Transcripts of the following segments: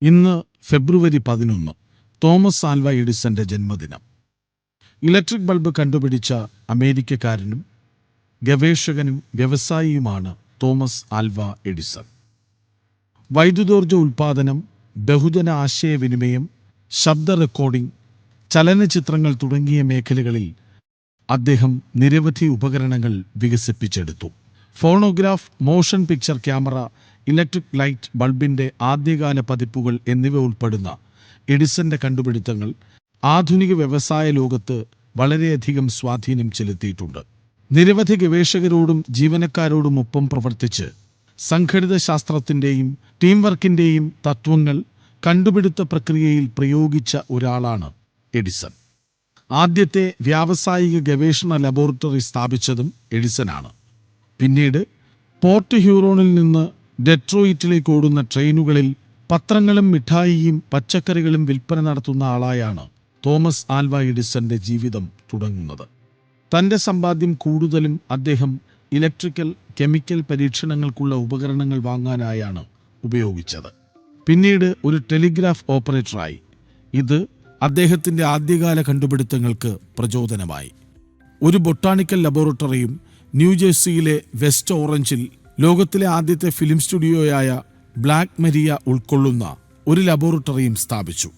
ഇന്ന് ഫെബ്രുവരി 11 Thomas Alva എഡിസന്റെ ജന്മദിനം. Electric bulb കണ്ടുപിടിച്ച അമേരിക്കക്കാരനും ഗവേഷകനും വ്യവസായിയുമാണ് തോമസ് ആൽവ എഡിസൺ. വൈദ്യുതോർജ്ജ ഉൽപ്പാദനം, ബഹുജന ആശയവിനിമയം, ശബ്ദ റെക്കോർഡിംഗ്, ചലനചിത്രങ്ങൾ തുടങ്ങിയ മേഖലകളിൽ അദ്ദേഹം നിരവധി ഉപകരണങ്ങൾ വികസിപ്പിച്ചെടുത്തു. Phonograph, motion picture camera, electric light ബൾബിൻ്റെ ആദ്യകാല പതിപ്പുകൾ എന്നിവ ഉൾപ്പെടുന്ന എഡിസന്റെ കണ്ടുപിടുത്തങ്ങൾ ആധുനിക വ്യവസായ ലോകത്ത് വളരെയധികം സ്വാധീനം ചെലുത്തിയിട്ടുണ്ട്. നിരവധി ഗവേഷകരോടും ജീവനക്കാരോടും ഒപ്പം പ്രവർത്തിച്ച് സംഘടിത ശാസ്ത്രത്തിൻ്റെയും ടീം വർക്കിൻ്റെയും തത്വങ്ങൾ കണ്ടുപിടുത്ത പ്രക്രിയയിൽ പ്രയോഗിച്ച ഒരാളാണ് എഡിസൺ. ആദ്യത്തെ വ്യാവസായിക ഗവേഷണ ലബോറട്ടറി സ്ഥാപിച്ചതും എഡിസനാണ്. പിന്നീട് പോർട്ട് ഹ്യൂറോണിൽ നിന്ന് ഡെട്രോയിറ്റിലേക്ക് ഓടുന്ന ട്രെയിനുകളിൽ പത്രങ്ങളും മിഠായിയും പച്ചക്കറികളും വിൽപ്പന നടത്തുന്ന ആളായാണ് തോമസ് ആൽവ എഡിസന്റെ ജീവിതം തുടങ്ങുന്നത്. തൻ്റെ സമ്പാദ്യം കൂടുതലും അദ്ദേഹം ഇലക്ട്രിക്കൽ, കെമിക്കൽ പരീക്ഷണങ്ങൾക്കുള്ള ഉപകരണങ്ങൾ വാങ്ങാനായാണ് ഉപയോഗിച്ചത്. പിന്നീട് ഒരു ടെലിഗ്രാഫ് ഓപ്പറേറ്ററായി. ഇത് അദ്ദേഹത്തിൻ്റെ ആദ്യകാല കണ്ടുപിടുത്തങ്ങൾക്ക് പ്രചോദനമായി. ഒരു ബൊട്ടാണിക്കൽ ലബോറട്ടറിയും ന്യൂജേഴ്സിയിലെ വെസ്റ്റ് ഓറഞ്ചിൽ ലോകത്തിലെ ആദ്യത്തെ ഫിലിം സ്റ്റുഡിയോയായ ബ്ലാക്ക് മരിയ ഉൾക്കൊള്ളുന്ന ഒരു ലബോറട്ടറിയും സ്ഥാപിച്ചു.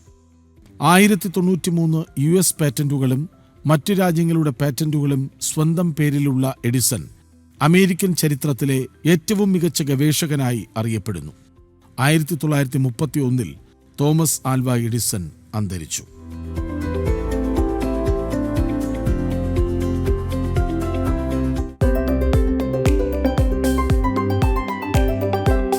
1093 US പാറ്റന്റുകളും മറ്റു രാജ്യങ്ങളുടെ പാറ്റന്റുകളും സ്വന്തം പേരിലുള്ള എഡിസൺ അമേരിക്കൻ ചരിത്രത്തിലെ ഏറ്റവും മികച്ച ഗവേഷകനായി അറിയപ്പെടുന്നു. 1931 തോമസ് ആൽവ എഡിസൺ അന്തരിച്ചു.